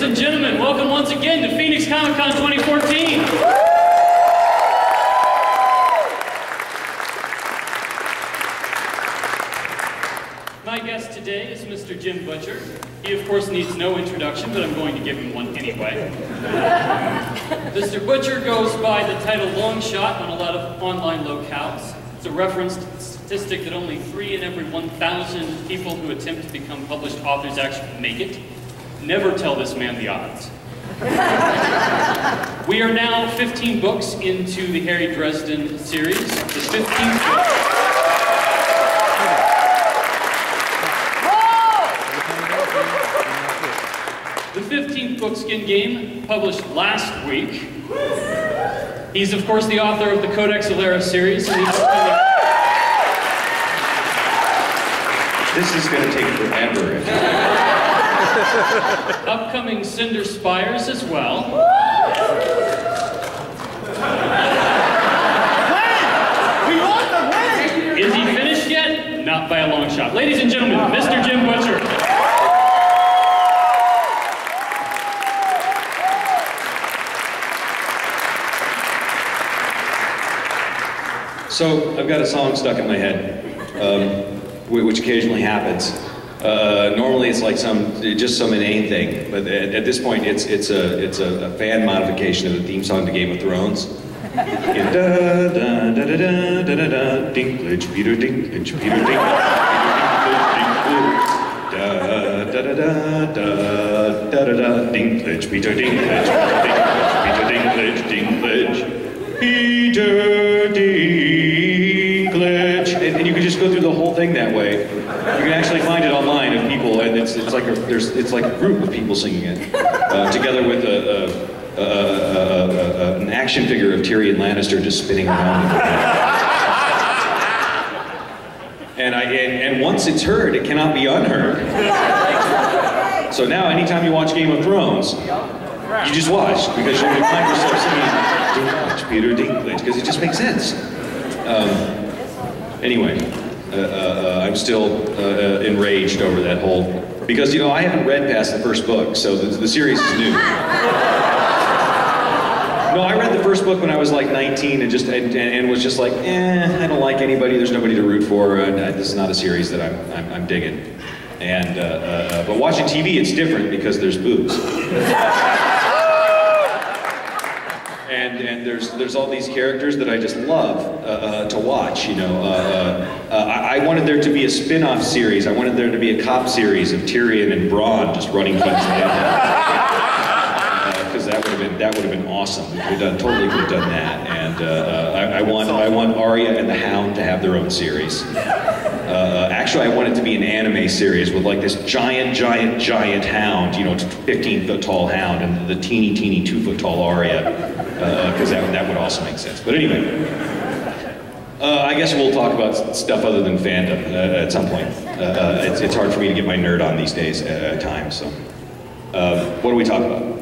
Ladies and gentlemen, welcome once again to Phoenix Comicon 2014. My guest today is Mr. Jim Butcher. He, of course, needs no introduction, but I'm going to give him one anyway. Mr. Butcher goes by the title Long Shot on a lot of online locales. It's a reference to the statistic that only 3 in every 1,000 people who attempt to become published authors actually make it. Never tell this man the odds. We are now 15 books into the Harry Dresden series. The 15th book, Skin Game, published last week. He's, of course, the author of the Codex Alera series. And this is going to take forever. Upcoming Cinder Spires as well. We want the win! Is he finished yet? Not by a long shot. Ladies and gentlemen, Mr. Jim Butcher. So, I've got a song stuck in my head, which occasionally happens. Normally it's like just some inane thing, but at this point it's a fan modification of the theme song to Game of Thrones. Da da da da da da da da, Dinklage, Peter Dinklage, Peter Dinklage, da da da da da da da da, Dinklage, Peter Dinklage, Peter Dinklage, Dinklage, Peter Dinklage, and you can just go through the whole thing that way. You can actually find it online of people, and it's like a group of people singing it, together with an action figure of Tyrion Lannister just spinning around. And once it's heard, it cannot be unheard. So now, anytime you watch Game of Thrones, you just watch because you're going to find yourself singing Dinklage, Peter Dinklage, because it just makes sense. Anyway. I'm still enraged over that whole, because, you know, I haven't read past the first book, so the series is new. No, I read the first book when I was like 19 and was just like, I don't like anybody, there's nobody to root for, this is not a series that I'm digging. And, but watching TV, it's different because there's boobs. And there's all these characters that I just love to watch, you know. I wanted there to be a spin-off series. I wanted there to be a cop series of Tyrion and Bronn just running guns together. Because that would have been awesome. We could have totally could have done that. And I want Arya and the Hound to have their own series. Actually, I want it to be an anime series with like this giant hound, you know, 15-foot tall hound, and the teeny 2-foot tall Arya. Because that would also make sense. But anyway, I guess we'll talk about stuff other than fandom at some point. It's hard for me to get my nerd on these days at times. So, what do we talk about?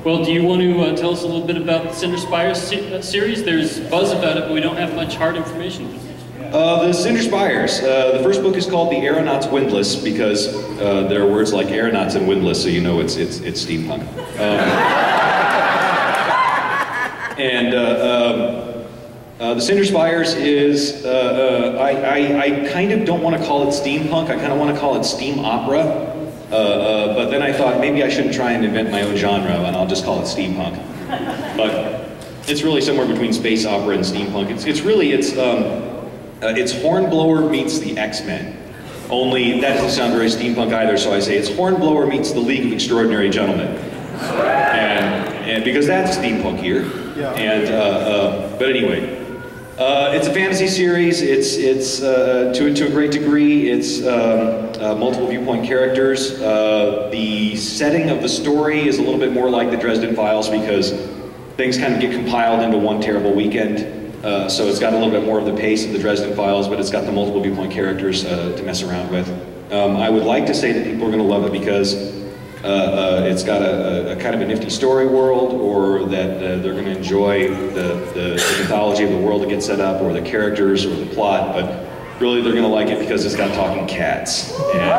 Well, do you want to tell us a little bit about the Cinder Spires series? There's buzz about it, but we don't have much hard information. The Cinder Spires. The first book is called The Aeronaut's Windlass because there are words like aeronauts and windlass, so you know it's steampunk. The Cinder Spires is, I kind of don't want to call it steampunk, I kind of want to call it steam opera. But then I thought maybe I shouldn't try and invent my own genre and I'll just call it steampunk. But it's really somewhere between space opera and steampunk. It's Hornblower meets the X-Men. Only that doesn't sound very steampunk either, so I say it's Hornblower meets the League of Extraordinary Gentlemen. And because that's steampunkier. Yeah. But anyway, it's a fantasy series. It's to a great degree. It's multiple viewpoint characters. The setting of the story is a little bit more like the Dresden Files because things kind of get compiled into one terrible weekend. So it's got a little bit more of the pace of the Dresden Files, but it's got the multiple viewpoint characters to mess around with. I would like to say that people are going to love it because it's got a kind of a nifty story world, or that they're going to enjoy the mythology of the world that gets set up, or the characters, or the plot, but really they're going to like it because it's got talking cats. And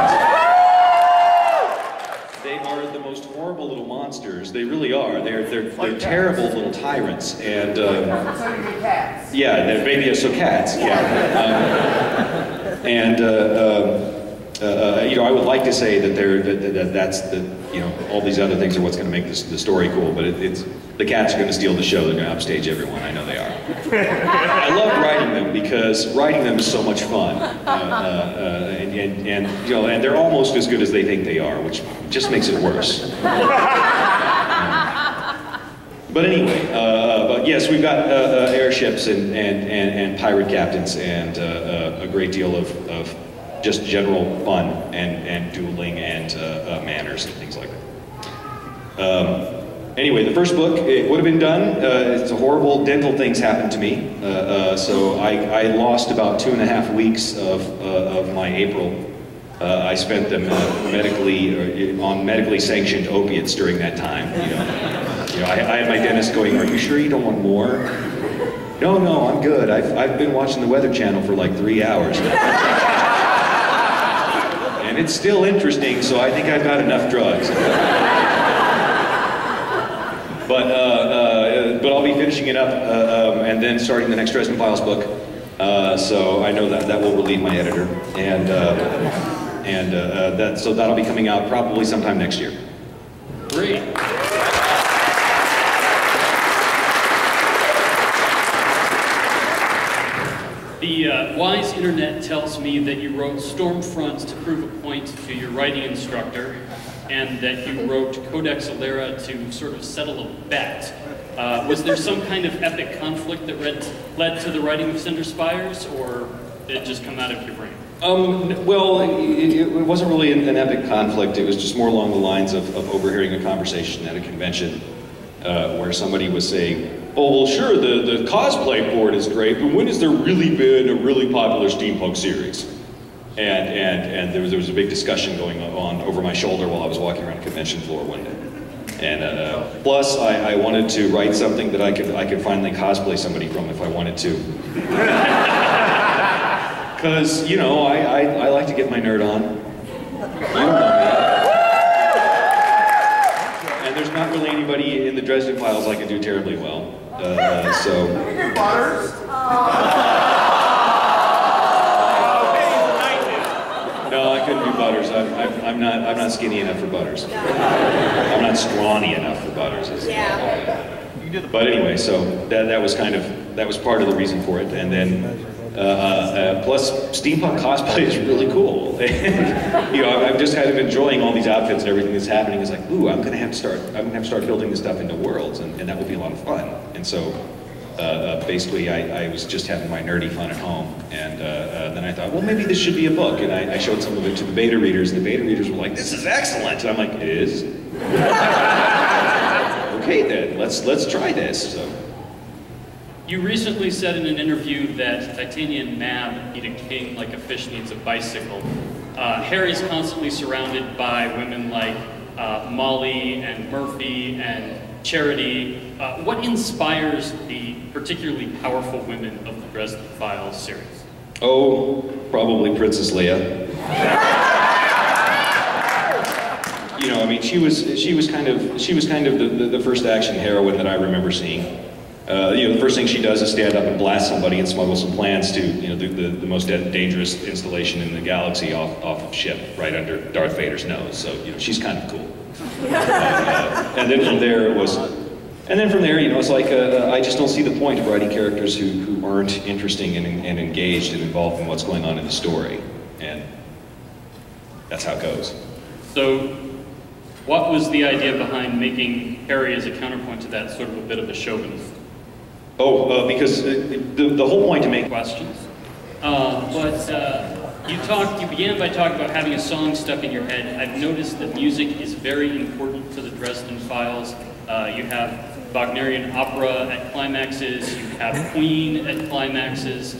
most horrible little monsters. They really are. They're terrible little tyrants. And cats. yeah, maybe so cats. Yeah. You know, I would like to say that that's the, you know, all these other things are what's going to make the story cool, but it's the cats are going to steal the show. They're going to upstage everyone. I know they are. I love writing them because writing them is so much fun, and you know, and they're almost as good as they think they are, which just makes it worse. But anyway, but yes, we've got airships and pirate captains and a great deal of just general fun and dueling and manners and things like that. Anyway, the first book, it would have been done. It's a horrible dental things happened to me. So I lost about 2.5 weeks of my April. I spent them on medically sanctioned opiates during that time. You know, I had my dentist going, "Are you sure you don't want more?" No, I'm good. I've been watching the Weather Channel for like 3 hours now. And it's still interesting, so I think I've got enough drugs. But I'll be finishing it up and then starting the next Dresden Files book. So I know that will relieve my editor, so that'll be coming out probably sometime next year. Great. The wise internet tells me that you wrote Stormfront to prove a point to your writing instructor, and that you wrote Codex Alera to sort of settle a bet. Was there some kind of epic conflict that led to the writing of Cinder Spires, or did it just come out of your brain? Well, it wasn't really an epic conflict. It was just more along the lines of overhearing a conversation at a convention where somebody was saying, "Oh, well, sure, the cosplay board is great, but when has there really been a really popular steampunk series?" And there was a big discussion going on over my shoulder while I was walking around a convention floor one day. And plus, I wanted to write something that I could finally cosplay somebody from if I wanted to. Because, you know, I like to get my nerd on. You don't know me. And there's not really anybody in the Dresden Files I can do terribly well. So... Butters? No, I couldn't do Butters. I'm not skinny enough for Butters. I'm not scrawny enough for Butters. But anyway, so that was part of the reason for it, and then plus steampunk cosplay is really cool. You know, I'm just kind of enjoying all these outfits and everything that's happening. It's like, ooh, I'm gonna have to start building this stuff into worlds, and that will be a lot of fun. And so. Basically, I was just having my nerdy fun at home, and then I thought, well, maybe this should be a book, and I showed some of it to the beta readers, and the beta readers were like, "This is excellent," and I'm like, "It is." Okay, then let's try this. So. You recently said in an interview that Titania and Mab need a king like a fish needs a bicycle. Harry's constantly surrounded by women like Molly and Murphy and Charity. What inspires the particularly powerful women of the Dresden Files series? Oh, probably Princess Leia. You know, I mean, she was kind of the first action heroine that I remember seeing. You know, the first thing she does is stand up and blast somebody and smuggle some plans to, you know, the most dangerous installation in the galaxy off of ship right under Darth Vader's nose. So, you know, she's kind of cool. And then from there it was, you know, it's like I just don't see the point of writing characters who aren't interesting and engaged and involved in what's going on in the story, and that's how it goes. So, what was the idea behind making Harry as a counterpoint to that, sort of a bit of a chauvinist? Oh, because the whole point to make questions. You began by talking about having a song stuck in your head. I've noticed that music is very important to the Dresden Files. You have Wagnerian opera at climaxes, you have Queen at climaxes.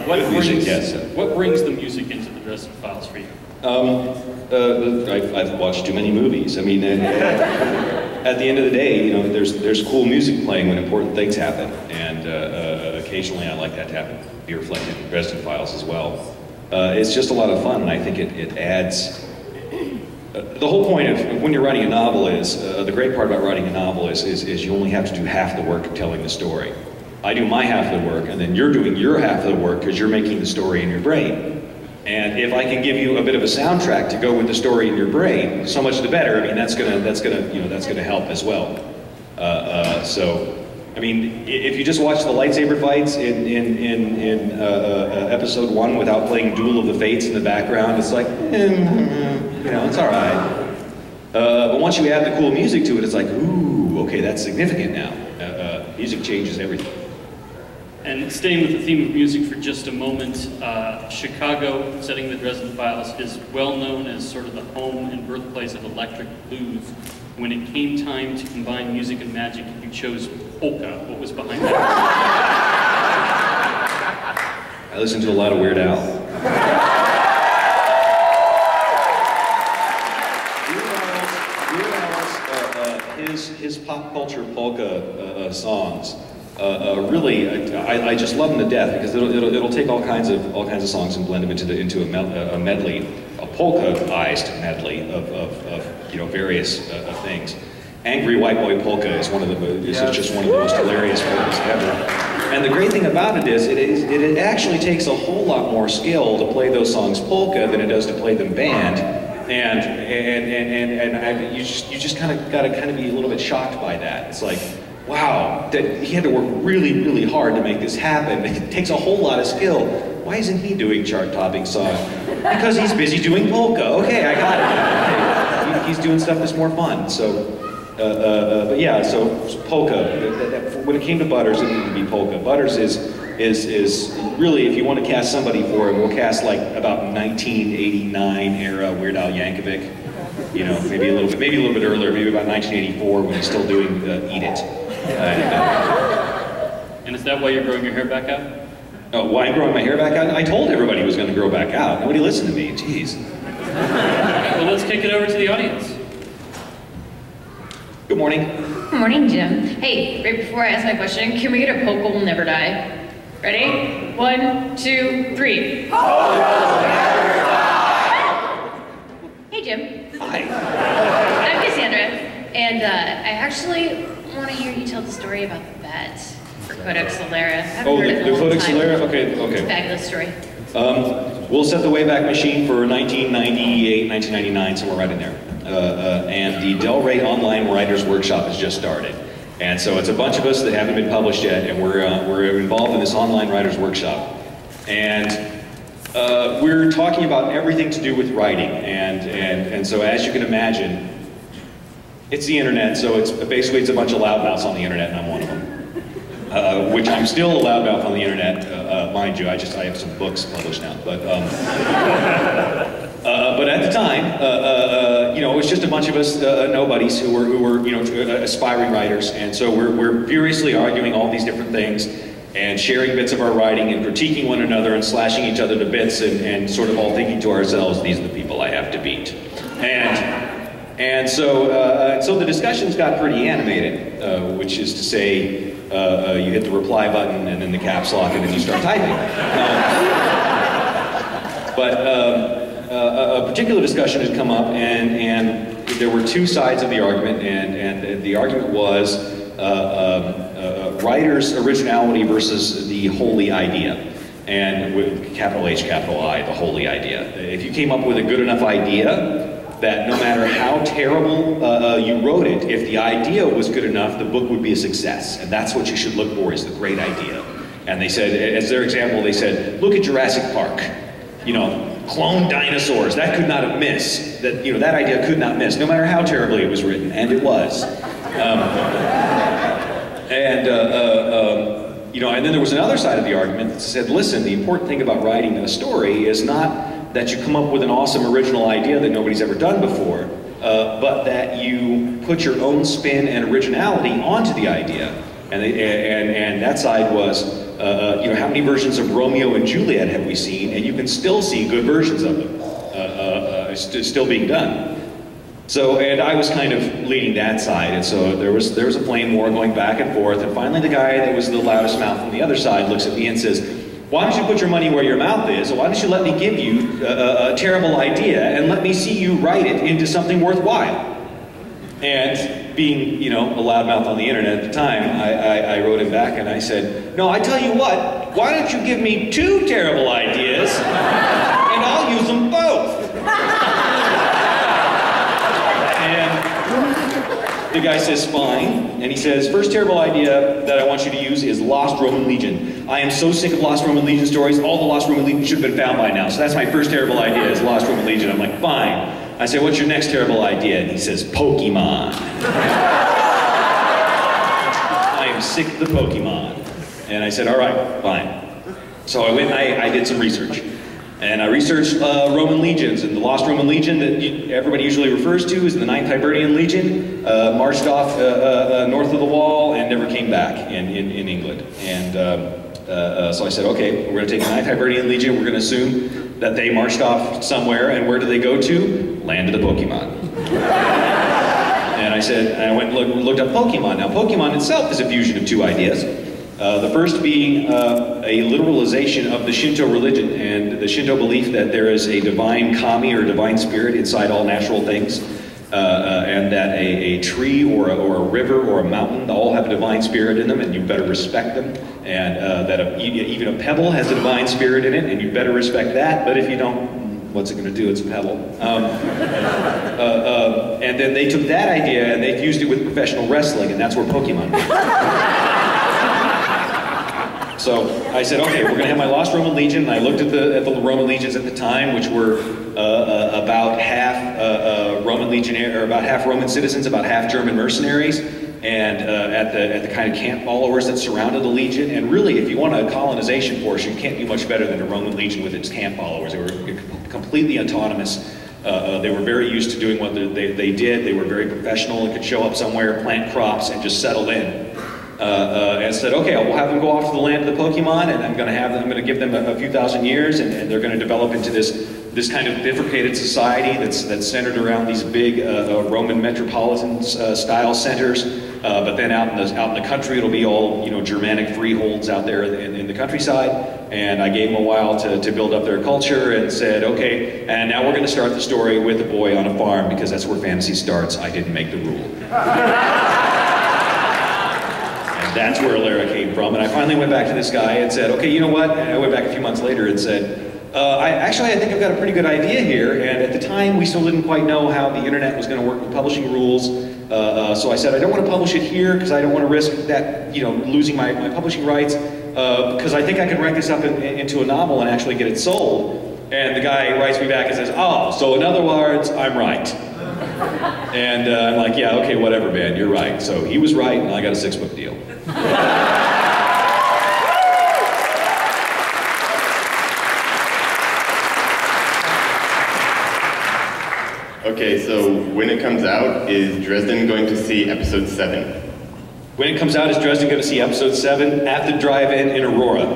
What brings the music into the Dresden Files for you? I've watched too many movies. I mean, at the end of the day, you know, there's cool music playing when important things happen, and occasionally I like that to happen, be reflected in Dresden Files as well. It's just a lot of fun, and I think it adds the whole point of when you're writing a novel is, the great part about writing a novel is you only have to do half the work of telling the story. I do my half of the work, and then you're doing your half of the work because you're making the story in your brain. And if I can give you a bit of a soundtrack to go with the story in your brain, so much the better. I mean, that's gonna help as well. So, I mean, if you just watch the lightsaber fights in episode 1 without playing Duel of the Fates in the background, it's like, it's all right. But once you add the cool music to it, it's like, ooh, okay, that's significant now. Music changes everything. And staying with the theme of music for just a moment, Chicago, setting the Dresden Files, is well known as sort of the home and birthplace of electric blues. When it came time to combine music and magic, you chose polka. What was behind that? I listened to a lot of Weird Al. Weird Al's, his pop culture polka songs. Really, I just love them to death because it'll take all kinds of songs and blend them into a medley, a polka-ized medley of various things. Angry White Boy Polka is just one of the most hilarious polkas ever. And the great thing about it is it actually takes a whole lot more skill to play those songs polka than it does to play them band. And you just kind of got to be a little bit shocked by that. It's like, wow, that he had to work really, really hard to make this happen. It takes a whole lot of skill. Why isn't he doing chart-topping songs? Because he's busy doing polka. Okay, I got it. Okay. He's doing stuff that's more fun. So, but yeah, so polka. When it came to Butters, it needed to be polka. Butters is really, if you want to cast somebody for it, we'll cast like about 1989 era Weird Al Yankovic. You know, maybe a little bit earlier, maybe about 1984 when he's still doing Eat It. And is that why you're growing your hair back out? Oh, why I'm growing my hair back out? I told everybody it was going to grow back out. Nobody listened to me. Jeez. Well, let's kick it over to the audience. Good morning. Good morning, Jim. Hey, right before I ask my question, can we get a Polka Will Never Die? Ready? 1, 2, 3. Polka will never die! Hey, Jim. Hi. I'm Cassandra, and I actually want to hear you tell the story about the bat for Codex Solera. I haven't heard it in a long Codex time. Solera? Okay. It's a fabulous story. We'll set the Wayback Machine for 1998, 1999, somewhere right in there. And the Del Rey Online Writers Workshop has just started. And so it's a bunch of us that haven't been published yet, and we're involved in this online writers workshop. And we're talking about everything to do with writing. And so as you can imagine, it's the internet, so it's a bunch of loudmouths on the internet, and I'm one of them. Which I'm still a loudmouth on the internet, mind you. I have some books published now, but at the time, it was just a bunch of us nobodies who were aspiring writers, and so we're furiously arguing all these different things and sharing bits of our writing and critiquing one another and slashing each other to bits and sort of all thinking to ourselves, these are the people I have to beat. And so the discussions got pretty animated, which is to say, you hit the reply button and then the caps lock and then you start typing. But a particular discussion had come up and there were two sides of the argument, and the argument was writer's originality versus the holy idea. And with capital H, capital I, the holy idea. If you came up with a good enough idea, that no matter how terrible you wrote it, if the idea was good enough, the book would be a success. And that's what you should look for, is the great idea. And they said, as their example, they said, look at Jurassic Park. Clone dinosaurs, that could not have missed. That idea could not miss, no matter how terribly it was written, and it was. And then there was another side of the argument that said, listen, the important thing about writing a story is not that you come up with an awesome original idea that nobody's ever done before, but that you put your own spin and originality onto the idea. And that side was, how many versions of Romeo and Juliet have we seen? And you can still see good versions of them still being done. So, and I was kind of leading that side, and so there was a flame war going back and forth, and finally the guy that was the loudest mouth on the other side looks at me and says, why don't you put your money where your mouth is, or why don't you let me give you a terrible idea and let me see you write it into something worthwhile? And being, you know, a loudmouth on the internet at the time, I wrote him back and I said, no, I tell you what, why don't you give me 2 terrible ideas and I'll use them both? And the guy says, fine. And he says, first terrible idea that I want you to use is Lost Roman Legion. I am so sick of Lost Roman Legion stories. All the Lost Roman Legion should have been found by now. So that's my first terrible idea is Lost Roman Legion. I'm like, fine. I say, what's your next terrible idea? And he says, Pokemon. I am sick of the Pokemon. And I said, all right, fine. So I went and I did some research. And I researched Roman legions, and the Lost Roman Legion that everybody usually refers to is the 9th Hibernian Legion, marched off north of the wall and never came back in England. And so I said, okay, we're going to take the 9th Hibernian Legion, we're going to assume that they marched off somewhere, and where do they go to? Land of the Pokemon. And I said, and I went and looked up Pokemon. Now, Pokemon itself is a fusion of 2 ideas. The first being a literalization of the Shinto religion and the Shinto belief that there is a divine kami or divine spirit inside all natural things, and that a tree or a river or a mountain all have a divine spirit in them, and you better respect them, and that even a pebble has a divine spirit in it, and you better respect that, but if you don't, what's it going to do? It's a pebble. And then they took that idea and they fused it with professional wrestling, and that's where Pokemon came from. So I said, okay, we're going to have my Lost Roman Legion, and I looked at the Roman legions at the time, which were about half Roman legionnaires, or about half Roman citizens, about half German mercenaries, and at the kind of camp followers that surrounded the legion. And really, if you want a colonization portion, you can't do much better than a Roman legion with its camp followers. They were completely autonomous. They were very used to doing what they did. They were very professional and could show up somewhere, plant crops, and just settle in. And said, okay, we'll have them go off to the land of the Pokemon, and I'm going to give them a few thousand years, and they're going to develop into this kind of bifurcated society that's centered around these big Roman metropolitan style centers. But then out in the country, it'll be all, you know, Germanic freeholds out there in the countryside. And I gave them a while to build up their culture, and said, okay, and now we're going to start the story with a boy on a farm, because that's where fantasy starts. I didn't make the rule. That's where Alara came from, and I finally went back to this guy and said, okay, you know what? And I went back a few months later and said, I think I've got a pretty good idea here, and at the time we still didn't quite know how the internet was going to work with publishing rules, so I said, I don't want to publish it here because I don't want to risk that, you know, losing my publishing rights, because I think I can write this up into a novel and actually get it sold. And the guy writes me back and says, oh, so in other words, I'm right. And I'm like, yeah, okay, whatever, man, you're right. So he was right, and I got a 6-book deal. Okay, so when it comes out, is Dresden going to see episode 7? When it comes out, is Dresden going to see episode 7 at the drive-in in Aurora?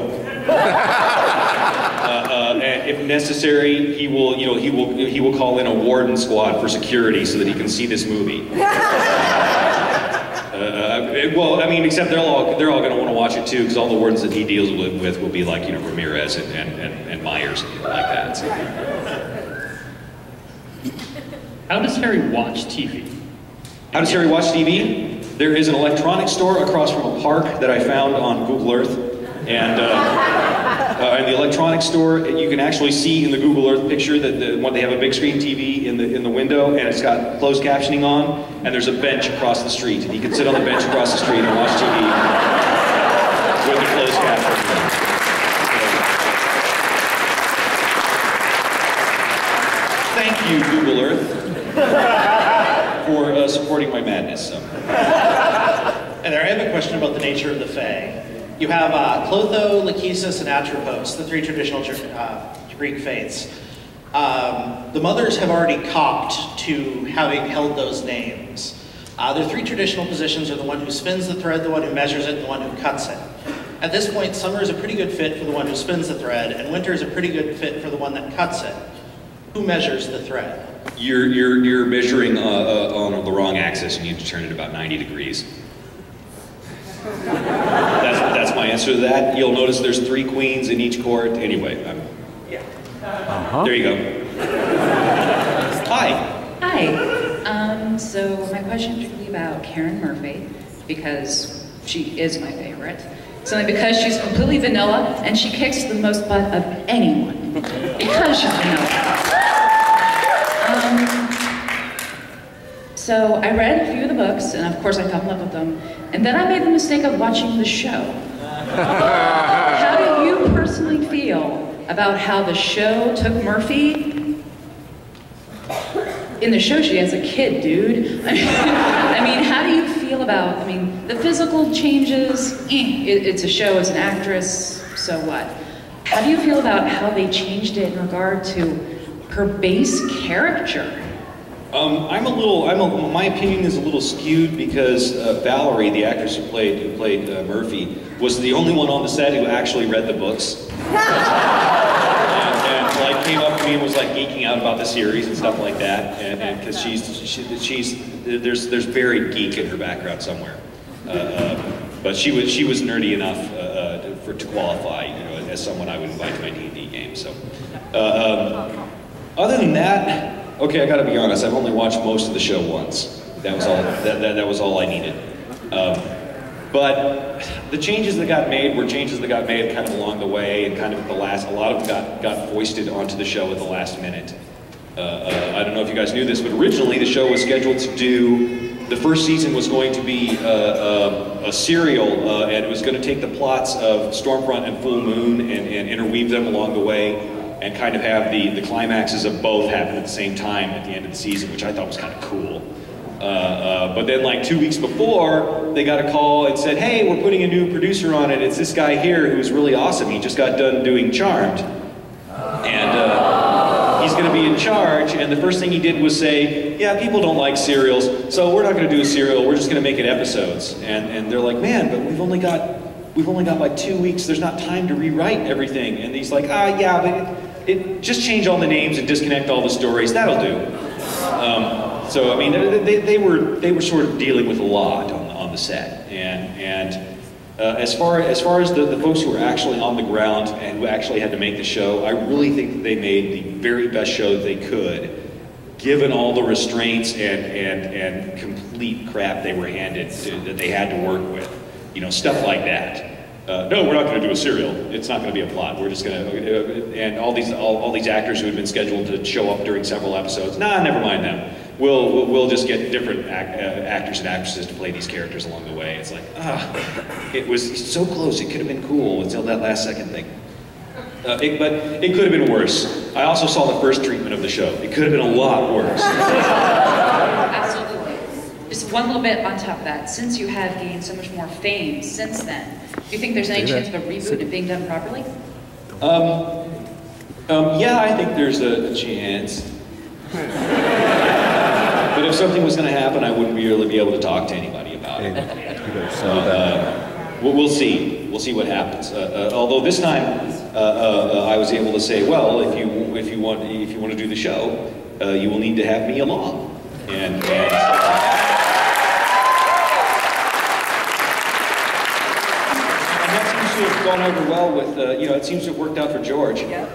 And if necessary, he will call in a warden squad for security so that he can see this movie. Well, I mean, except they're all going to want to watch it too, because all the wardens that he deals with will be like, you know, Ramirez and Myers and like that. So. How does Harry watch TV? How does Harry watch TV? There is an electronics store across from a park that I found on Google Earth, and in the electronics store, you can actually see in the Google Earth picture that they have a big screen TV in the window, and it's got closed captioning on, and there's a bench across the street, and he can sit on the bench across the street and watch TV with the closed captioning on. Thank you, Google Earth, for supporting my madness. So. And there, I have a question about the nature of the Fae. You have Clotho, Lachesis, and Atropos, the 3 traditional Greek faiths. The mothers have already copped to having held those names. Their 3 traditional positions are the one who spins the thread, the one who measures it, and the one who cuts it. At this point, summer is a pretty good fit for the one who spins the thread, and winter is a pretty good fit for the one that cuts it. Who measures the thread? You're measuring on the wrong axis. You need to turn it about 90 degrees. That's my answer to that. You'll notice there's 3 queens in each court. Anyway, there you go. Hi. Hi. So my question is really about Karen Murphy, because she is my favorite. It's only because she's completely vanilla and she kicks the most butt of anyone because she's vanilla. So I read a few of the books, and of course I fell in love with them, and then I made the mistake of watching the show. How do you personally feel about how the show took Murphy? In the show, she has a kid, dude. I mean, how do you feel about, the physical changes, it's a show, it's an actress, so what? How do you feel about how they changed it in regard to her base character? My opinion is a little skewed because Valerie, the actress who played Murphy, was the only one on the set who actually read the books. and like came up to me and was like geeking out about the series and stuff like that. And because there's very geek in her background somewhere. But she was nerdy enough to qualify, as someone I would invite to my D&D game. So, other than that. Okay, I gotta be honest, I've only watched most of the show once. That was all, that was all I needed. But the changes that got made were changes that got made kind of along the way, and kind of at the last, a lot of them got foisted onto the show at the last minute. I don't know if you guys knew this, but originally the show was scheduled to do, the first season was going to be a serial, and it was going to take the plots of Stormfront and Full Moon and interweave them along the way, and kind of have the climaxes of both happen at the same time at the end of the season, which I thought was kind of cool. But then like 2 weeks before, they got a call and said, hey, we're putting a new producer on it. It's this guy here who's really awesome. He just got done doing Charmed. And he's gonna be in charge, and the first thing he did was say, yeah, people don't like serials, so we're not gonna do a serial, we're just gonna make it episodes. And they're like, man, but we've only got like 2 weeks, there's not time to rewrite everything. And he's like, yeah, but it just change all the names and disconnect all the stories, that'll do. So I mean, they were sort of dealing with a lot on the set. And as far as the folks who were actually on the ground and who actually had to make the show, I really think that they made the very best show that they could, given all the restraints and complete crap they were handed that they had to work with. Stuff like that. No, we're not going to do a serial. It's not going to be a plot. We're just going to, and all these actors who had been scheduled to show up during several episodes. Nah, never mind them. We'll just get different actors and actresses to play these characters along the way. It's like, it was so close. It could have been cool until that last second thing. But it could have been worse. I also saw the first treatment of the show. It could have been a lot worse. Absolutely. Just one little bit on top of that. Since you have gained so much more fame since then, do you think there's any chance of a reboot of being done properly? Yeah, I think there's a chance. But if something was going to happen, I wouldn't really be able to talk to anybody about it. We'll see. We'll see what happens. Although this time, I was able to say, well, if you want to do the show, you will need to have me along. And that seems to have gone over well with, it seems to have worked out for George. Yeah.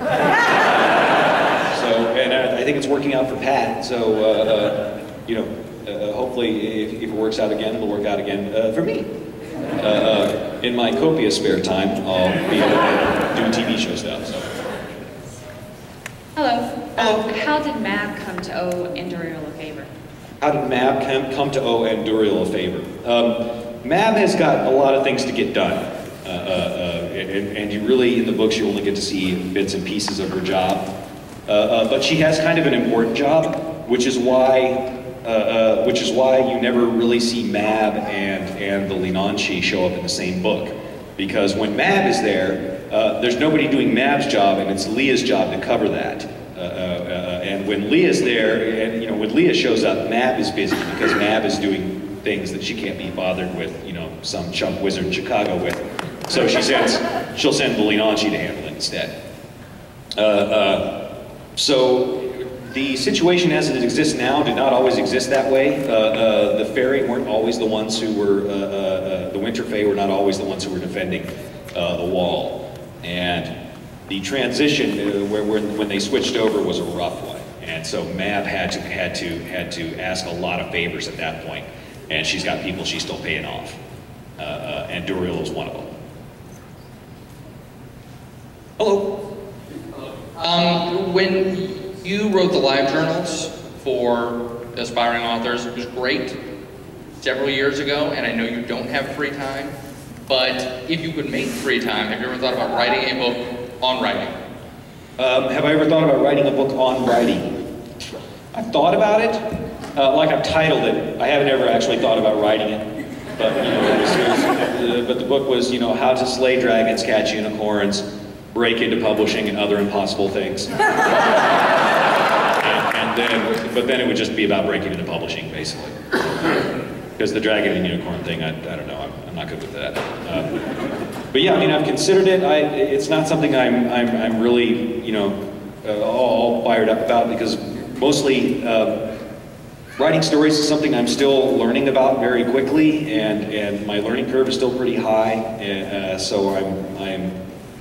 And I think it's working out for Pat. So, hopefully, if it works out again, it'll work out again for me. In my copious spare time, I'll be able to do TV show stuff. So. Hello. How did Mab come to owe Enduriel a favor? How did Mab come to owe Enduriel a favor? Mab has got a lot of things to get done. And you really, in the books, you only get to see bits and pieces of her job. But she has kind of an important job, which is why you never really see Mab and the Linanchi show up in the same book. Because when Mab is there, there's nobody doing Mab's job, and it's Leah's job to cover that. And when Leah's there, and when Leah shows up, Mab is busy because Mab is doing things that she can't be bothered with, some chump wizard in Chicago with. So she'll send the Linanchi to handle it instead. So the situation as it exists now did not always exist that way. The Faerie weren't always the ones who were, the Winter Fae were not always the ones who were defending the wall. And the transition when they switched over was a rough one. And so Mab had to ask a lot of favors at that point. And she's got people she's still paying off. And Duril is one of them. Hello. When you wrote the live journals for aspiring authors, it was great several years ago, and I know you don't have free time, but if you could make free time, have you ever thought about writing a book on writing? Have I ever thought about writing a book on writing? I've thought about it, like I've titled it. I haven't ever actually thought about writing it, but but the book was, how to slay dragons, catch unicorns, break into publishing, and other impossible things. But then it would just be about breaking into publishing, basically. Because the dragon and unicorn thing, I don't know, I'm not good with that. But yeah, I've considered it. It's not something I'm really, all fired up about, because mostly writing stories is something I'm still learning about very quickly, and my learning curve is still pretty high. So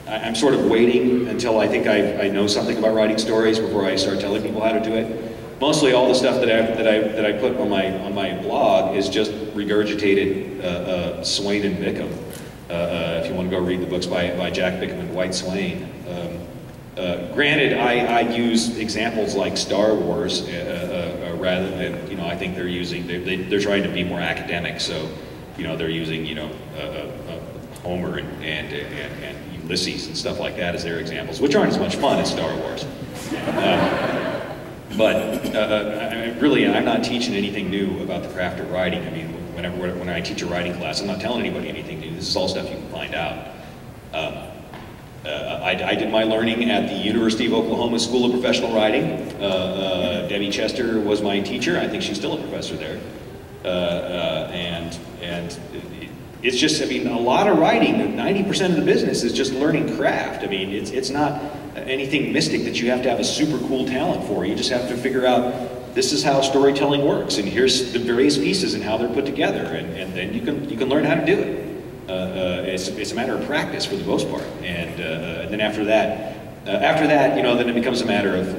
I'm sort of waiting until I think I know something about writing stories before I start telling people how to do it. Mostly all the stuff that I put on my blog is just regurgitated Swain and Bickham. If you want to go read the books by Jack Bickham and White Swain. Granted, I use examples like Star Wars rather than, I think they're trying to be more academic, so they're using Homer and Ulysses and stuff like that as their examples, which aren't as much fun as Star Wars. Really, I'm not teaching anything new about the craft of writing. When I teach a writing class, I'm not telling anybody anything new. This is all stuff you can find out. I did my learning at the University of Oklahoma School of Professional Writing. Debbie Chester was my teacher. I think she's still a professor there. And it's just, a lot of writing, 90% of the business is just learning craft. It's not anything mystic that you have to have a super cool talent for. You just have to figure out, this is how storytelling works, and here's the various pieces and how they're put together, and then you can learn how to do it. It's a matter of practice for the most part, and then after that, then it becomes a matter of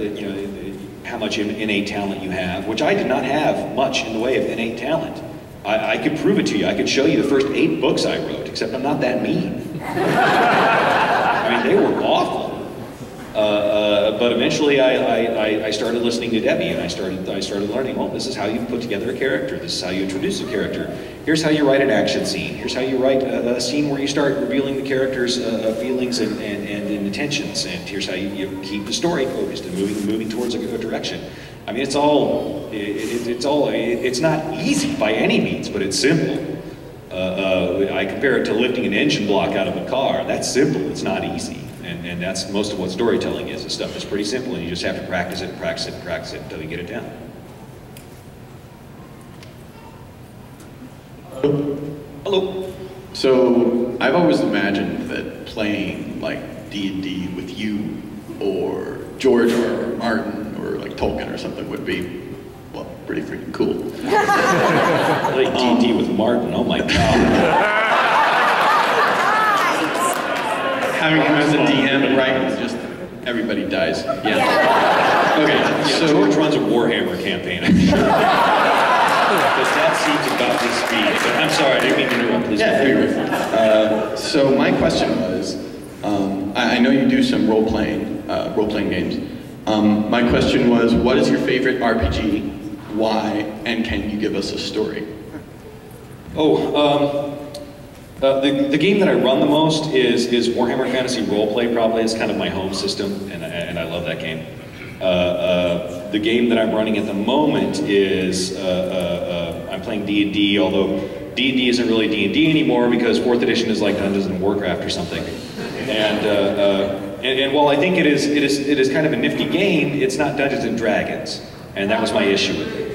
how much innate talent you have, which I did not have much in the way of innate talent. I could prove it to you. I could show you the first 8 books I wrote, except I'm not that mean. They were awful. But eventually I started listening to Debbie, and I started learning, well, this is how you put together a character. This is how you introduce a character. Here's how you write an action scene. Here's how you write a scene where you start revealing the character's feelings and intentions. And here's how you keep the story focused and moving towards a direction. It's not easy by any means, but it's simple. I compare it to lifting an engine block out of a car. That's simple, it's not easy. And that's most of what storytelling is. The stuff is pretty simple, and you just have to practice it and practice it and practice it until you get it down. Hello. So I've always imagined that playing like D&D with you or George or Martin or like Tolkien or something would be, well, pretty freaking cool. Play D&D with Martin, oh my god. Having him as a DM, right, it's just everybody dies. Yeah. Okay, yeah, so George runs a Warhammer campaign. Because that seems about this speed. But I'm sorry, I didn't mean to interrupt. Please. Yeah, so my question was, I know you do some role-playing games. My question was, what is your favorite RPG, why, and can you give us a story? The game that I run the most is Warhammer Fantasy Roleplay, probably. It's kind of my home system, and I love that game. The game that I'm running at the moment is, I'm playing D&D, although D&D isn't really D&D anymore because 4th edition is like Dungeons and Warcraft or something. And while I think it is kind of a nifty game, it's not Dungeons and Dragons, and that was my issue with it.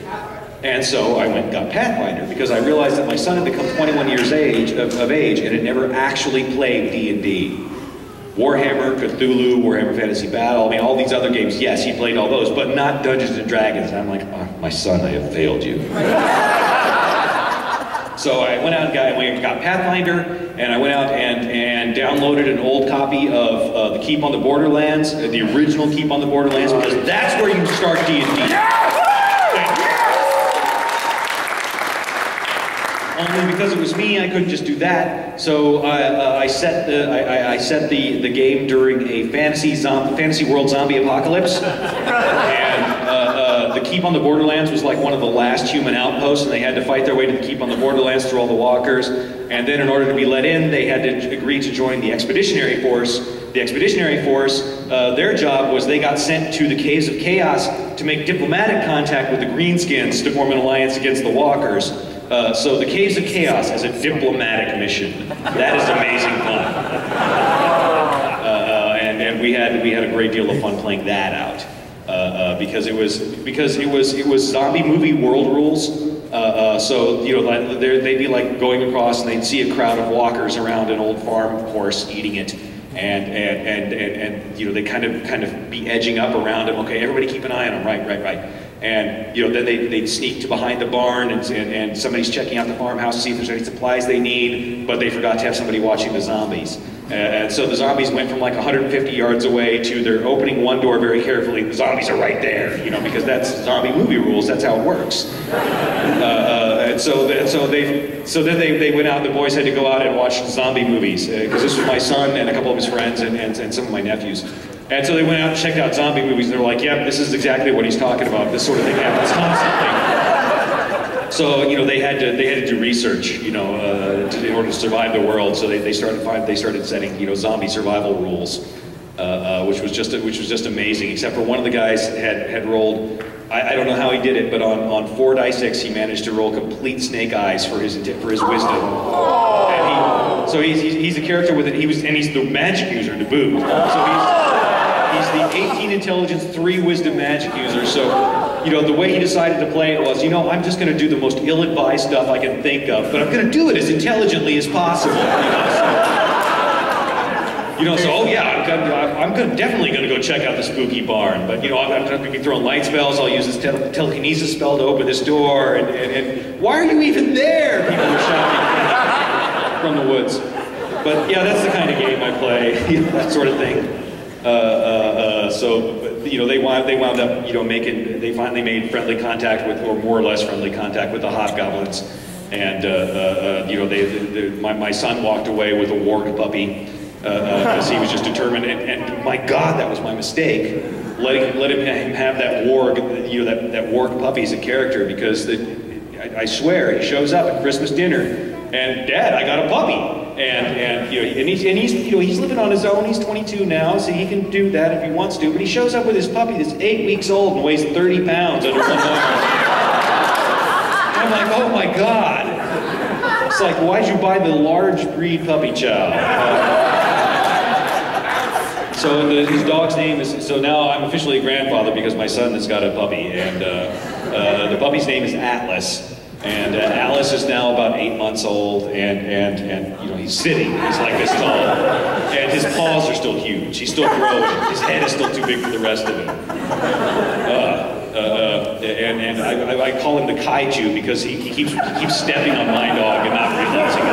And so I went and got Pathfinder because I realized that my son had become 21 years of age and had never actually played D&D. Warhammer, Cthulhu, Warhammer Fantasy Battle, all these other games, yes, he played all those, but not Dungeons and Dragons. And I'm like, oh, my son, I have failed you. So I went out and got Pathfinder, and I went out and downloaded an old copy of the Keep on the Borderlands, the original Keep on the Borderlands, because that's where you start D&D. Only because it was me, I couldn't just do that. So I set the game during a fantasy world zombie apocalypse, and the Keep on the Borderlands was like one of the last human outposts, and they had to fight their way to the Keep on the Borderlands through all the walkers. And then in order to be let in, they had to agree to join the Expeditionary Force. The Expeditionary Force, their job was they got sent to the Caves of Chaos to make diplomatic contact with the Greenskins to form an alliance against the walkers. So the Caves of Chaos as a diplomatic mission. That is amazing fun. And we had a great deal of fun playing that out. Because it was zombie movie world rules. So you know, they'd be like going across and they'd see a crowd of walkers around an old farm horse eating it, and you know, they kind of be edging up around him. Okay, everybody keep an eye on him. Right. And you know, then they'd sneak to behind the barn, and somebody's checking out the farmhouse to see if there's any supplies they need, but they forgot to have somebody watching the zombies. And so the zombies went from like 150 yards away to they're opening one door very carefully. The zombies are right there, you know, because that's zombie movie rules. That's how it works. And so then they went out. The boys had to go out and watch zombie movies because this was my son and a couple of his friends and some of my nephews. And so they went out and checked out zombie movies. And they were like, "Yep, this is exactly what he's talking about. This sort of thing happens constantly." So you know, they had to do research, you know, in order to survive the world. So they started setting, you know, zombie survival rules, which was just amazing. Except for one of the guys had rolled, I don't know how he did it, but on 4 dice 6 he managed to roll complete snake eyes for his wisdom. And he's a character with it. He's the magic user to boot. So he's the 18 intelligence, 3 wisdom magic user. So, you know, the way he decided to play it was, you know, I'm just going to do the most ill-advised stuff I can think of, but I'm going to do it as intelligently as possible. So oh yeah, I'm definitely going to go check out the spooky barn, but you know, I'm going to be throwing light spells. I'll use this telekinesis spell to open this door, and why are you even there? People are shouting from the woods. But yeah, that's the kind of game I play, that sort of thing. So you know, they wound up, you know, they finally made friendly contact with, or more or less friendly contact with the hobgoblins, and you know, my son walked away with a warg puppy because he was just determined, and my God, that was my mistake, letting him have that warg, you know, that warg puppy as a character, because I swear he shows up at Christmas dinner, and Dad, I got a puppy. And you know, he's you know, he's living on his own. He's 22 now, so he can do that if he wants to. But he shows up with his puppy that's 8 weeks old and weighs 30 pounds under one arm. And I'm like, oh my God! It's like, why'd you buy the large breed puppy chow? So his dog's name is. So now I'm officially a grandfather because my son has got a puppy, and the puppy's name is Atlas. And Alice is now about 8 months old, and you know, he's sitting. He's like this tall, and his paws are still huge. He's still growing. His head is still too big for the rest of him. And I call him the kaiju because he keeps stepping on my dog and not realizing it.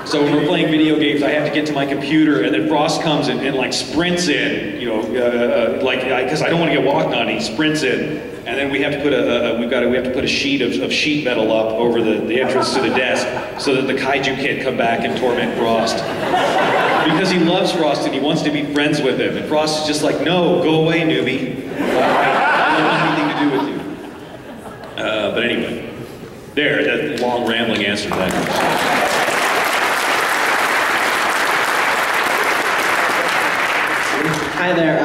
So when we're playing video games, I have to get to my computer, and then Frost comes and like sprints in, you know, because I don't want to get walked on. He sprints in. And then we have to put a sheet of sheet metal up over the entrance to the desk so that the kaiju can't come back and torment Frost. Because he loves Frost and he wants to be friends with him. And Frost is just like, no, go away, newbie. I don't want anything to do with you. But anyway, that long rambling answer to that question. Hi there,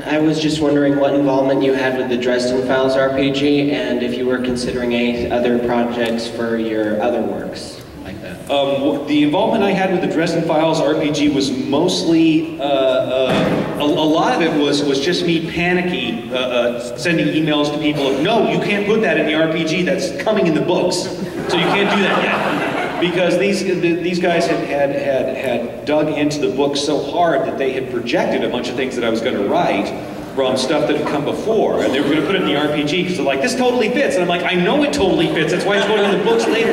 I was just wondering what involvement you had with the Dresden Files RPG, and if you were considering any other projects for your other works like that. The involvement I had with the Dresden Files RPG was mostly, a lot of it was just me panicky, sending emails to people of, no, you can't put that in the RPG, that's coming in the books, so you can't do that yet. Because these guys had dug into the book so hard that they had projected a bunch of things that I was going to write, from stuff that had come before, and they were going to put it in the RPG because they're like, this totally fits, and I'm like, I know it totally fits. That's why it's going in the books later.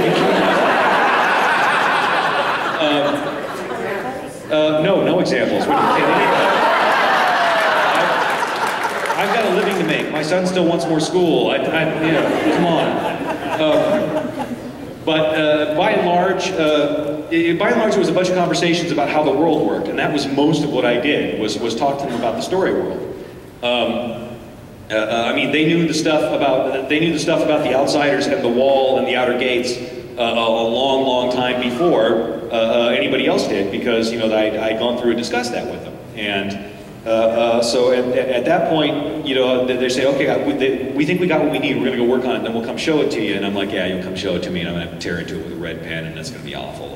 No examples. What do you think? I've got a living to make. My son still wants more school. Come on. But by and large, it was a bunch of conversations about how the world worked, and that was most of what I did, was talk to them about the story world. I mean, they knew the stuff about the Outsiders and the Wall and the Outer Gates a long time before anybody else did, because I'd gone through and discussed that with them. And so at that point, they say, okay, we think we got what we need. We're going to go work on it, and then we'll come show it to you. And I'm like, yeah, you'll come show it to me, and I'm going to tear into it with a red pen, and that's going to be awful.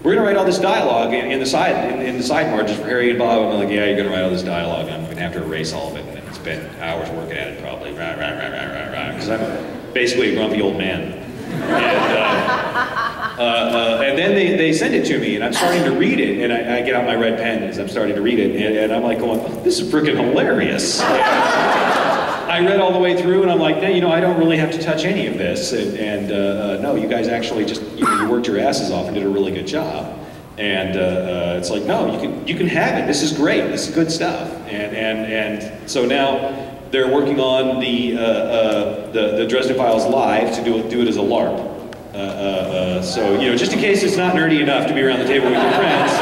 We're going to write all this dialogue in the side margins for Harry and Bob. And I'm like, yeah, you're going to write all this dialogue, and I'm going to have to erase all of it, and spend hours working at it probably, because I'm basically a grumpy old man. And then they send it to me, and I'm starting to read it, and I get out my red pen as I'm starting to read it, and I'm like going, oh, this is freaking hilarious. I read all the way through, and I'm like, I don't really have to touch any of this, and no, you guys actually just, you worked your asses off and did a really good job. And it's like, no, you can have it. This is great. This is good stuff. And so now they're working on the Dresden Files Live to do it as a LARP. So just in case it's not nerdy enough to be around the table with your friends,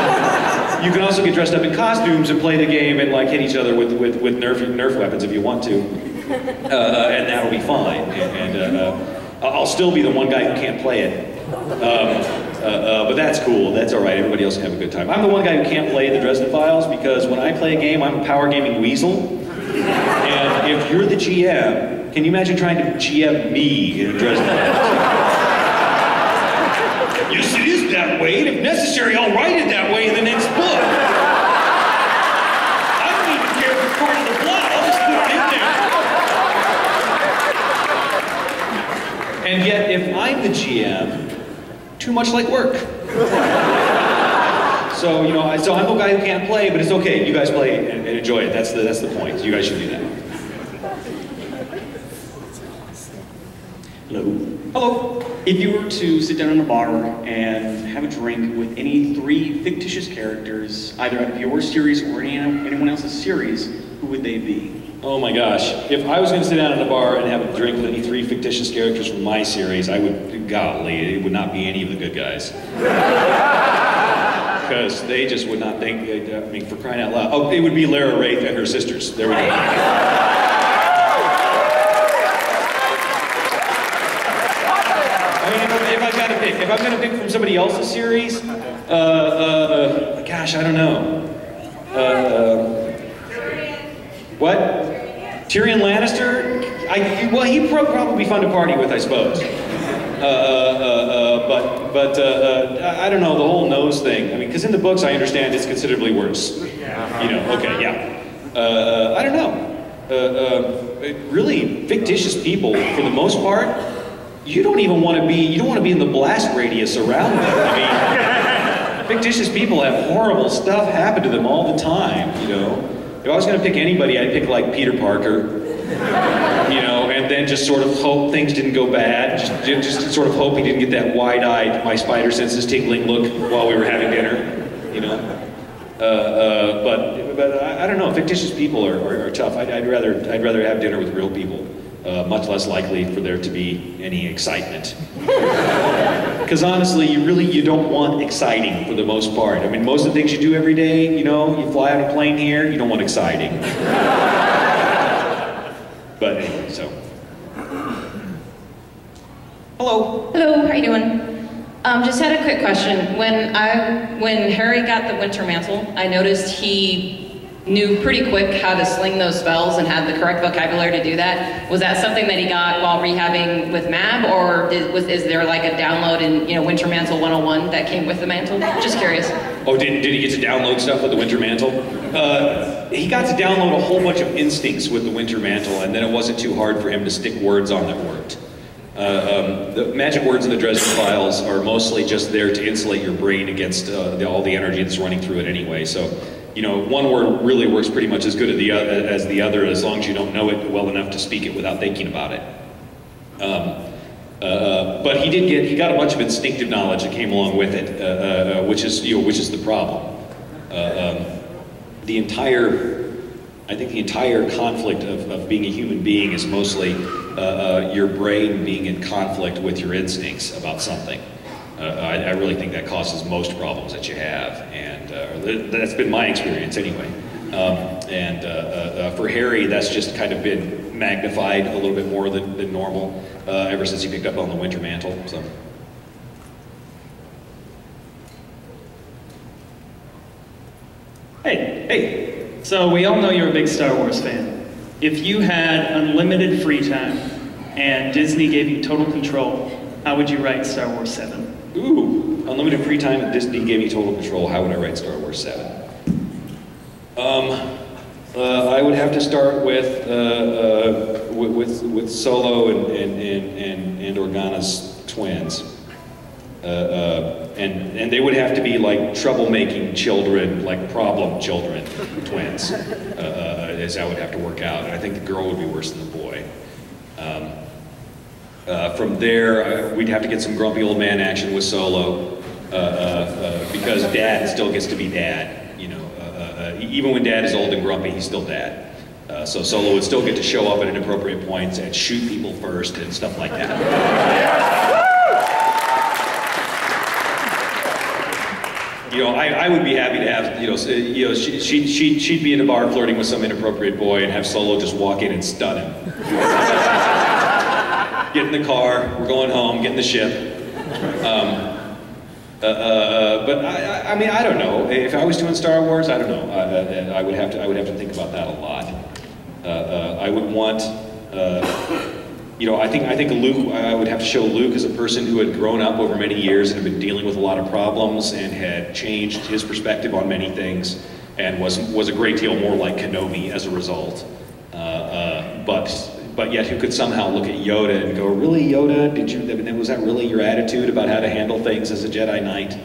you can also get dressed up in costumes and play the game and hit each other with Nerf weapons if you want to, and that'll be fine. And I'll still be the one guy who can't play it. But that's cool. That's all right. Everybody else can have a good time. I'm the one guy who can't play the Dresden Files because when I play a game, I'm a power gaming weasel. And if you're the GM, can you imagine trying to GM me in a Dresden Files? Yes, it is that way, and if necessary, I'll write it that way in the next book. I don't even care if it's part of the plot. I'll just put it in there. And yet, if I'm the GM, too much like work. So, so I'm the guy who can't play, but it's okay. You guys play and enjoy it. That's the point. You guys should do that. Hello. Hello. If you were to sit down in a bar and have a drink with any 3 fictitious characters, either out of your series or anyone else's series, who would they be? Oh my gosh. If I was going to sit down in a bar and have a drink with any 3 fictitious characters from my series, golly, it would not be any of the good guys. Because they just would not think, for crying out loud. Oh, it would be Lara Wraith and her sisters. There we go. If I'm going to pick from somebody else's series, gosh, I don't know. What? Tyrion Lannister? Well, he'd probably be fun to party with, I suppose. But I don't know, the whole nose thing. Because in the books, I understand it's considerably worse. Okay, yeah. I don't know. Really, fictitious people, for the most part, you don't want to be in the blast radius around them. Fictitious people have horrible stuff happen to them all the time, If I was going to pick anybody, I'd pick like Peter Parker, and then just sort of hope things didn't go bad, just sort of hope he didn't get that wide-eyed, my spider senses tingling look while we were having dinner, But I don't know, fictitious people are tough. I'd rather have dinner with real people. Much less likely for there to be any excitement. Because honestly, you don't want exciting for the most part. Most of the things you do every day, you fly on a plane here, you don't want exciting. But anyway, so. Hello. Hello, how you doing? Just had a quick question. When Harry got the Winter Mantle, I noticed he knew pretty quick how to sling those spells and had the correct vocabulary to do that. Was that something that he got while rehabbing with Mab, or is there like a download in Winter Mantle 101 that came with the mantle? Just curious. Oh, did he get to download stuff with the Winter Mantle? He got to download a whole bunch of instincts with the Winter Mantle, and then it wasn't too hard for him to stick words on that worked. The magic words in the Dresden Files are mostly just there to insulate your brain against all the energy that's running through it anyway. So one word really works pretty much as good as the other, as long as you don't know it well enough to speak it without thinking about it. But he got a bunch of instinctive knowledge that came along with it, which is the problem. I think the entire conflict of being a human being is mostly your brain being in conflict with your instincts about something. I really think that causes most problems that you have, and that's been my experience anyway. For Harry, that's just kind of been magnified a little bit more than normal ever since he picked up on the Winter Mantle. So. Hey. So we all know you're a big Star Wars fan. If you had unlimited free time and Disney gave you total control, how would you write Star Wars 7? Ooh, unlimited free time and Disney gave me total control. How would I write Star Wars 7? I would have to start with Solo and Organa's twins. And they would have to be like troublemaking children, like problem children, twins, as that would have to work out. And I think the girl would be worse than the boy. From there, we'd have to get some grumpy old man action with Solo, because Dad still gets to be Dad. Even when Dad is old and grumpy, he's still Dad. So Solo would still get to show up at inappropriate points and shoot people first and stuff like that. I would be happy to have, she'd be in a bar flirting with some inappropriate boy and have Solo just walk in and stun him. Get in the car, we're going home, get in the ship. But I mean, I don't know. If I was doing Star Wars, I don't know. I would have to think about that a lot. I would want, I think Luke. I would have to show Luke as a person who had grown up over many years and had been dealing with a lot of problems and had changed his perspective on many things, and was a great deal more like Kenobi as a result. But yet who could somehow look at Yoda and go, really, Yoda, was that really your attitude about how to handle things as a Jedi Knight?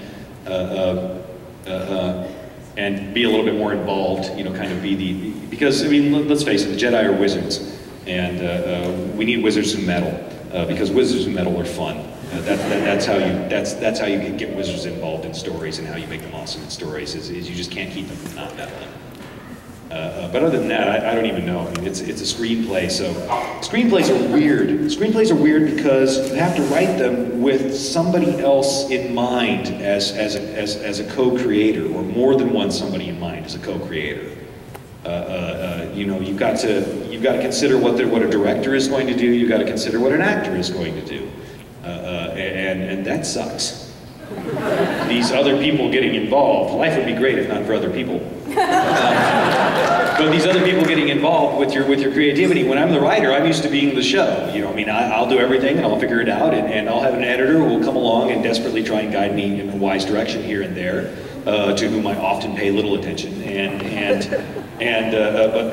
And be a little bit more involved, kind of be because, I mean, let's face it, the Jedi are wizards, and we need wizards who meddle, because wizards who meddle are fun. That's how you get wizards involved in stories, and how you make them awesome in stories, is you just can't keep them from not meddling. But other than that, I don't even know. I mean, it's a screenplay, so screenplays are weird. Screenplays are weird because you have to write them with somebody else in mind as a co-creator, or more than one somebody in mind as a co-creator. You've got to consider what a director is going to do. You've got to consider what an actor is going to do, and that sucks. These other people getting involved. Life would be great if not for other people. But these other people getting involved with your creativity. When I'm the writer, I'm used to being the show. I'll do everything and I'll figure it out, and I'll have an editor who will come along and desperately try and guide me in a wise direction here and there, to whom I often pay little attention.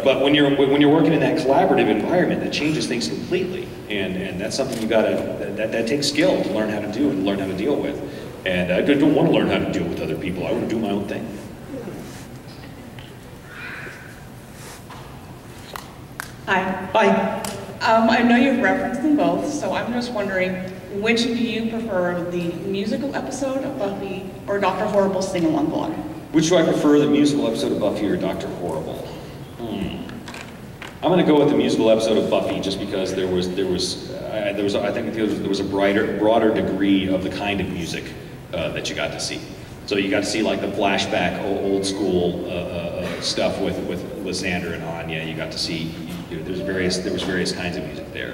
But when you're working in that collaborative environment, that changes things completely, and that's something that takes skill to learn how to do and learn how to deal with. And I don't want to learn how to deal with other people. I want to do my own thing. Hi. Hi. I know you've referenced them both, so I'm just wondering, which do you prefer, the musical episode of Buffy or Dr. Horrible's sing-along blog? Which do I prefer, the musical episode of Buffy or Dr. Horrible? I'm going to go with the musical episode of Buffy, just because there was a broader degree of the kind of music that you got to see. So you got to see like the flashback, old school stuff with Xander and Anya. You got to see there was various kinds of music there.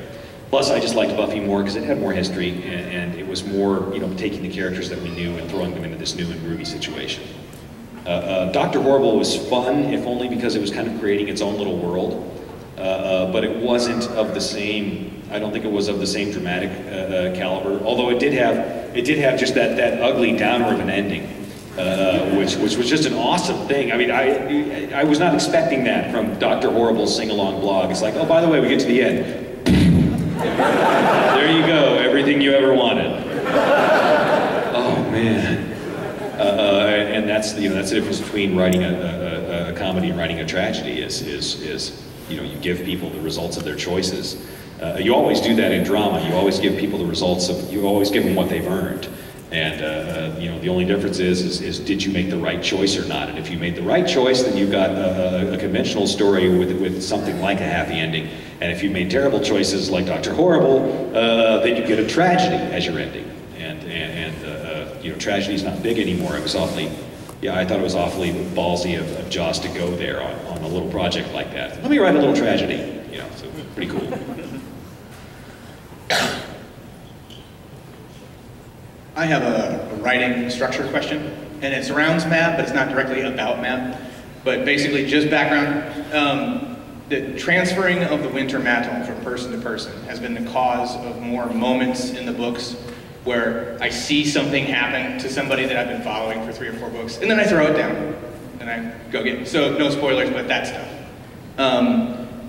Plus, I just liked Buffy more because it had more history, and it was more taking the characters that we knew and throwing them into this new and groovy situation. Dr. Horrible was fun, if only because it was kind of creating its own little world. But it wasn't of the same. I don't think it was of the same dramatic caliber. Although it did have just that ugly downer of an ending, which was just an awesome thing. I mean, I was not expecting that from Dr. Horrible's sing-along blog. It's like, oh, by the way, we get to the end. There you go, everything you ever wanted. Oh man. And that's the difference between writing comedy and writing a tragedy is you know, you give people the results of their choices. You always do that in drama. You always give people the results of, you always give them what they've earned. And you know, the only difference is did you make the right choice or not? And if you made the right choice, then you've got a conventional story with something like a happy ending. And if you made terrible choices like Dr. Horrible, then you get a tragedy as your ending. And you know, tragedy's not big anymore. It was awfully, yeah, I thought it was awfully ballsy of Joss to go there on a little project like that. Let me write a little tragedy, you know, so pretty cool. I have a writing structure question, and it surrounds map, but it's not directly about map. But basically, just background. The transferring of the winter mantle from person to person has been the cause of more moments in the books where I see something happen to somebody that I've been following for 3 or 4 books, and then I throw it down, and I go get it. So no spoilers, but that stuff.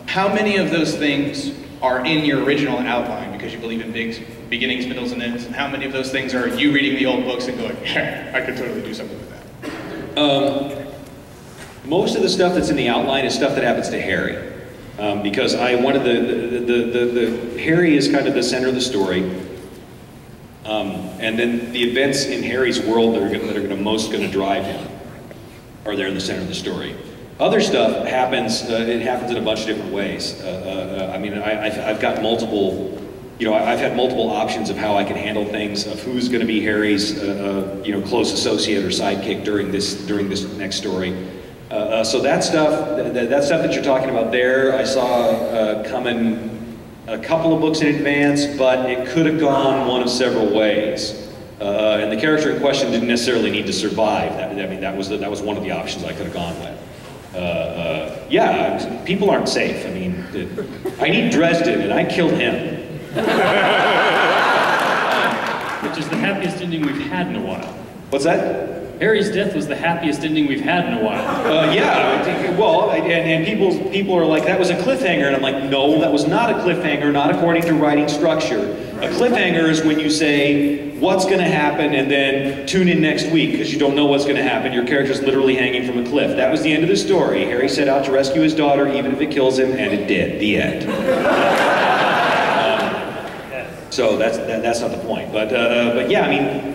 How many of those things are in your original outline because you believe in big beginnings, middles, and ends, and how many of those things are you reading the old books and going, yeah, I could totally do something with that? Most of the stuff that's in the outline is stuff that happens to Harry. Because I wanted the Harry is kind of the center of the story. And then the events in Harry's world that are most going to drive him are there in the center of the story. Other stuff happens, it happens in a bunch of different ways. I mean, I've got multiple, you know, I've had multiple options of how I can handle things, of who's going to be Harry's, you know, close associate or sidekick during this next story. So that stuff that you're talking about there, I saw coming a couple of books in advance, but it could have gone one of several ways. And the character in question didn't necessarily need to survive. I mean, that was one of the options I could have gone with. Yeah, people aren't safe. I mean, I need Dresden, and I killed him. Which is the happiest ending we've had in a while. What's that? Harry's death was the happiest ending we've had in a while. Yeah, well, and people are like, that was a cliffhanger, and I'm like, no, that was not a cliffhanger, not according to writing structure. A cliffhanger is when you say what's going to happen and then tune in next week because you don't know what's going to happen. Your character's literally hanging from a cliff. That was the end of the story. Harry set out to rescue his daughter even if it kills him, and it did. The end. So that's not the point. But yeah, I mean,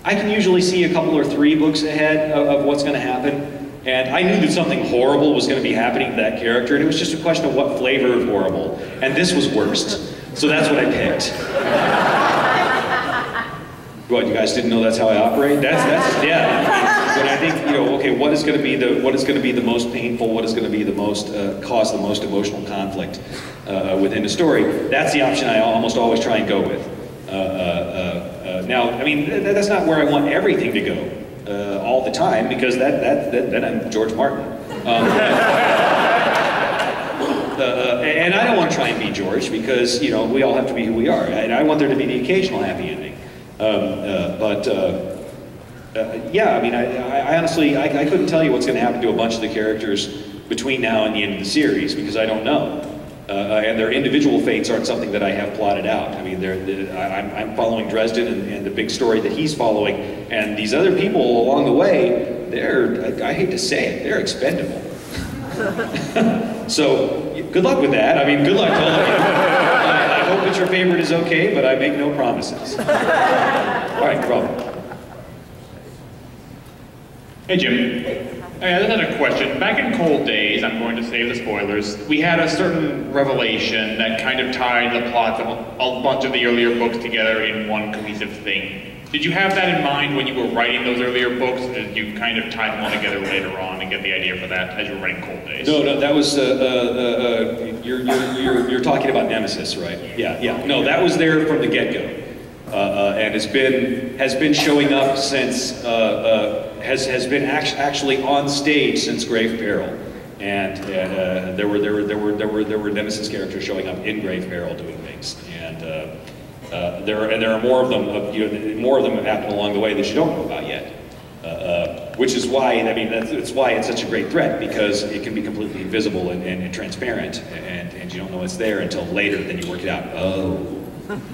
I can usually see a couple or 3 books ahead of what's going to happen. And I knew that something horrible was going to be happening to that character, and it was just a question of what flavor of horrible. And this was worst. So that's what I picked. What, you guys didn't know that's how I operate? That's yeah. When I think, you know, okay, what is going to be the most painful, what is going to be the most cause the most emotional conflict within the story? That's the option I almost always try and go with. Now, I mean, that's not where I want everything to go all the time, because then I'm George Martin. And I don't want to try and be George, because, you know, we all have to be who we are, and I want there to be the occasional happy ending. Yeah, I mean, I honestly, I couldn't tell you what's going to happen to a bunch of the characters between now and the end of the series, because I don't know. And their individual fates aren't something that I have plotted out. I mean, I'm following Dresden and the big story that he's following, and these other people along the way, I hate to say it, they're expendable. So, good luck with that. I mean, good luck to all of you. I hope that your favorite is okay, but I make no promises. All right, no problem. Hey, Jim. I just had a question. Back in Cold Days, I'm going to save the spoilers, we had a certain revelation that kind of tied the plots of a bunch of the earlier books together in one cohesive thing. Did you have that in mind when you were writing those earlier books, or did you kind of tie them all together later on and get the idea for that as you were writing Cold Days? No, that was, you're talking about Nemesis, right? Yeah. No, that was there from the get-go. And has been showing up since, has been actually on stage since Grave Peril. And there were Nemesis characters showing up in Grave Peril doing things. And there are more of them, you know, more of them have happened along the way that you don't know about yet. Which is why, I mean, that's why it's such a great threat, because it can be completely invisible and transparent, and you don't know it's there until later, then you work it out. Oh.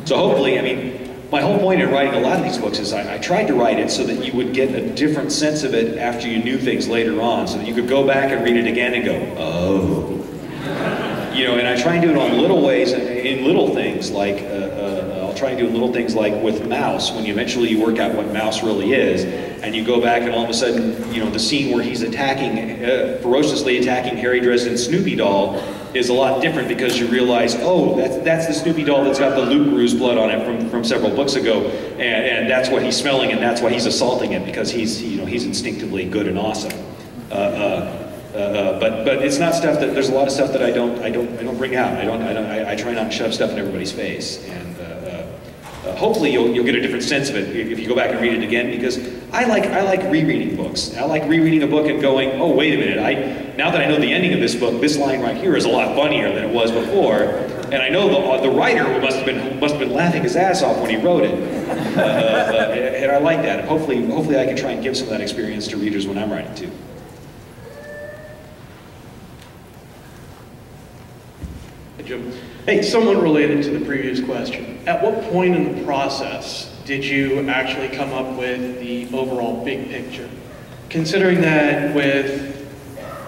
So hopefully, I mean, my whole point in writing a lot of these books is I tried to write it so that you would get a different sense of it after you knew things later on, so that you could go back and read it again and go, oh. You know, and I try and do it on little ways, in little things, like, I'll try and do little things like with Mouse, when eventually you work out what Mouse really is, and you go back and all of a sudden, you know, the scene where he's attacking, ferociously attacking Harry Dresden's Snoopy doll is a lot different because you realize, oh, that's the Snoopy doll that's got the Luke Ruse blood on it from several books ago, and that's what he's smelling, and that's why he's assaulting it, because he's, you know, he's instinctively good and awesome. But it's not stuff that, there's a lot of stuff that I don't bring out. I try not to shove stuff in everybody's face, and hopefully you'll get a different sense of it if you go back and read it again, because I like rereading books. I like rereading a book and going, oh, wait a minute, now that I know the ending of this book, this line right here is a lot funnier than it was before, and I know the writer must have been laughing his ass off when he wrote it, and I like that. And hopefully I can try and give some of that experience to readers when I'm writing too. Jim. Hey, somewhat related to the previous question. At what point in the process did you actually come up with the overall big picture? Considering that with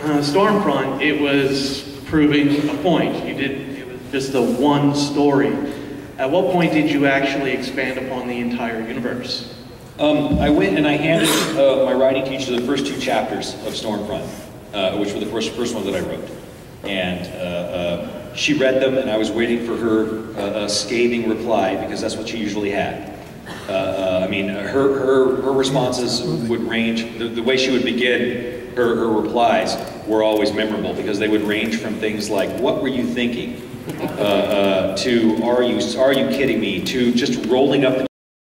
Stormfront, it was proving a point. It was just the one story. At what point did you actually expand upon the entire universe? I went and I handed my writing teacher the first 2 chapters of Stormfront, which were the first ones that I wrote. And she read them, and I was waiting for her scathing reply, because that's what she usually had. I mean, her responses would range, the way she would begin her replies were always memorable, because they would range from things like, what were you thinking? To, are you kidding me? To just rolling up the